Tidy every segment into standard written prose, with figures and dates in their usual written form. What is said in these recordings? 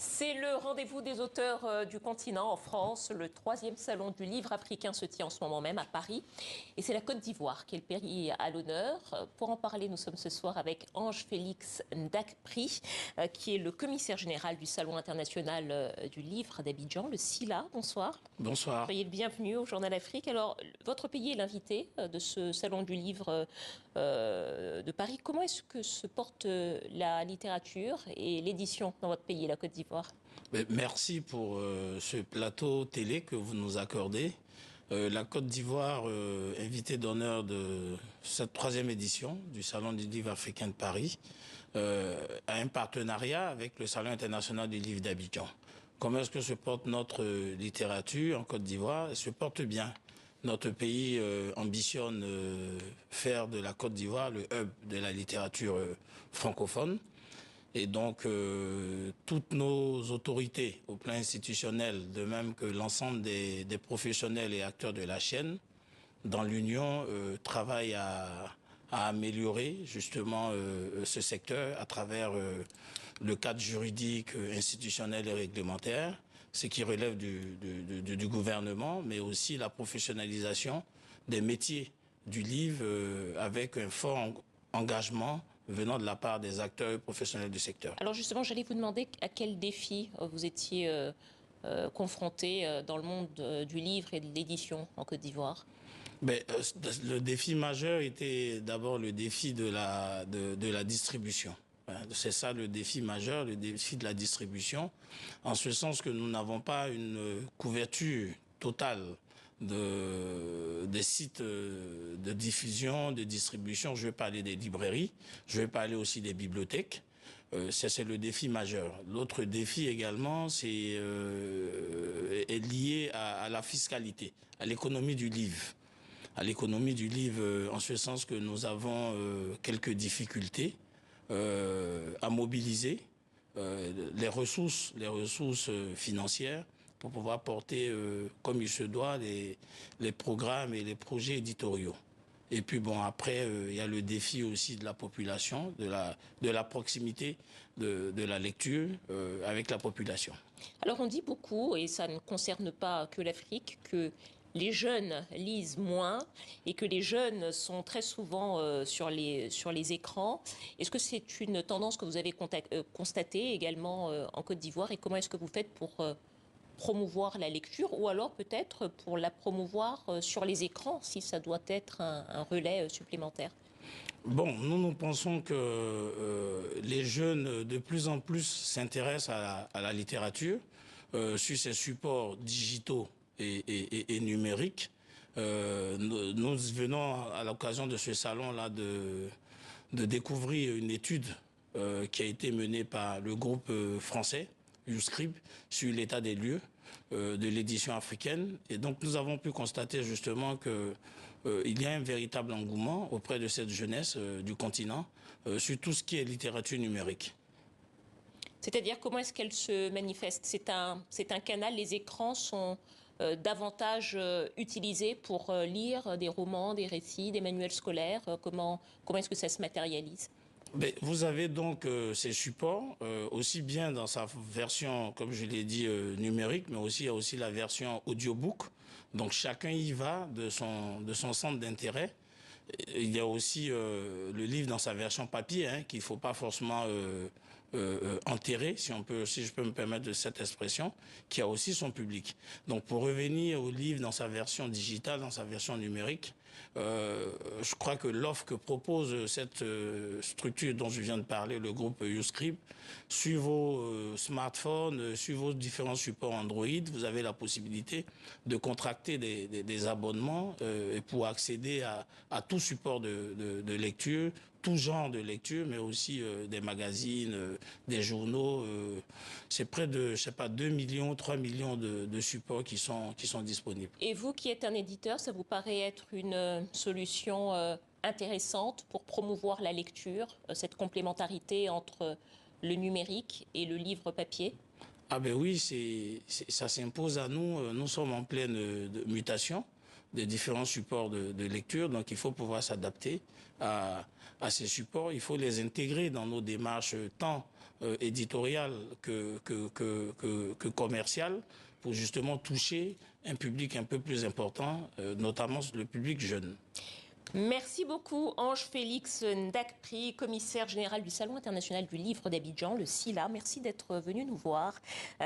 C'est le rendez-vous des auteurs du continent en France. Le 3e salon du livre africain se tient en ce moment même à Paris. Et c'est la Côte d'Ivoire qui est le pays à l'honneur. Pour en parler, nous sommes ce soir avec Ange-Félix Ndakpri, qui est le commissaire général du Salon international du livre d'Abidjan, le SILA. Bonsoir. Bonsoir. Soyez le bienvenu au Journal Afrique. Alors, votre pays est l'invité de ce salon du livre de Paris. Comment est-ce que se porte la littérature et l'édition dans votre pays, la Côte d'Ivoire? Merci pour ce plateau télé que vous nous accordez. La Côte d'Ivoire, invitée d'honneur de cette 3e édition du Salon du livre africain de Paris, a un partenariat avec le Salon international du livre d'Abidjan. Comment est-ce que se porte notre littérature en Côte d'Ivoire? Elle se porte bien. Notre pays ambitionne faire de la Côte d'Ivoire le hub de la littérature francophone. Et donc, toutes nos autorités au plan institutionnel, de même que l'ensemble des professionnels et acteurs de la chaîne, dans l'Union, travaillent à améliorer justement ce secteur à travers le cadre juridique, institutionnel et réglementaire, ce qui relève du gouvernement, mais aussi la professionnalisation des métiers du livre avec un fort engagement venant de la part des acteurs et professionnels du secteur. Alors justement, j'allais vous demander à quel défi vous étiez confronté dans le monde du livre et de l'édition en Côte d'Ivoire. Le défi majeur était d'abord le défi de la distribution. C'est ça le défi majeur, le défi de la distribution, en ce sens que nous n'avons pas une couverture totale des sites de diffusion, de distribution. Je vais parler des librairies, je vais parler aussi des bibliothèques. C'est le défi majeur. L'autre défi également, est lié à la fiscalité, à l'économie du livre. À l'économie du livre, en ce sens que nous avons quelques difficultés à mobiliser les ressources financières pour pouvoir porter comme il se doit les programmes et les projets éditoriaux. Et puis bon, après, il y a le défi aussi de la population, de la proximité de la lecture avec la population. Alors on dit beaucoup, et ça ne concerne pas que l'Afrique, que les jeunes lisent moins et que les jeunes sont très souvent sur les écrans. Est-ce que c'est une tendance que vous avez constatée également en Côte d'Ivoire, et comment est-ce que vous faites pour promouvoir la lecture, ou alors peut-être pour la promouvoir sur les écrans, si ça doit être un relais supplémentaire? Bon, nous pensons que les jeunes de plus en plus s'intéressent à la littérature sur ces supports digitaux et numériques. Nous venons à l'occasion de ce salon-là de découvrir une étude qui a été menée par le groupe français Uscrib sur l'état des lieux de l'édition africaine. Et donc nous avons pu constater justement qu'il y a un véritable engouement auprès de cette jeunesse du continent sur tout ce qui est littérature numérique. C'est-à-dire, comment est-ce qu'elle se manifeste? C'est un canal, les écrans sont davantage utilisés pour lire des romans, des récits, des manuels scolaires. Comment est-ce que ça se matérialise? Vous avez donc ces supports, aussi bien dans sa version, comme je l'ai dit, numérique, mais aussi il y a aussi la version audiobook. Donc chacun y va de son centre d'intérêt. Il y a aussi le livre dans sa version papier, qu'il ne faut pas forcément enterrer, si je peux me permettre de cette expression, qui a aussi son public. Donc pour revenir au livre dans sa version digitale, dans sa version numérique, je crois que l'offre que propose cette structure dont je viens de parler, le groupe Uscrib, sur vos smartphones, sur vos différents supports Android, vous avez la possibilité de contracter des abonnements et pour accéder à tout support de lecture, tout genre de lecture, mais aussi des magazines, des journaux. C'est près de, je sais pas, 2 millions, 3 millions de supports qui sont disponibles. Et vous qui êtes un éditeur, ça vous paraît être une solution intéressante pour promouvoir la lecture, cette complémentarité entre le numérique et le livre papier? Ah ben oui, ça s'impose à nous. Nous sommes en pleine mutation des différents supports de lecture, donc il faut pouvoir s'adapter à ces supports. Il faut les intégrer dans nos démarches, tant éditorial que commercial, pour justement toucher un public un peu plus important, notamment le public jeune. Merci beaucoup, Ange-Félix Ndakpri, commissaire général du Salon international du livre d'Abidjan, le SILA. Merci d'être venu nous voir.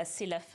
C'est la fin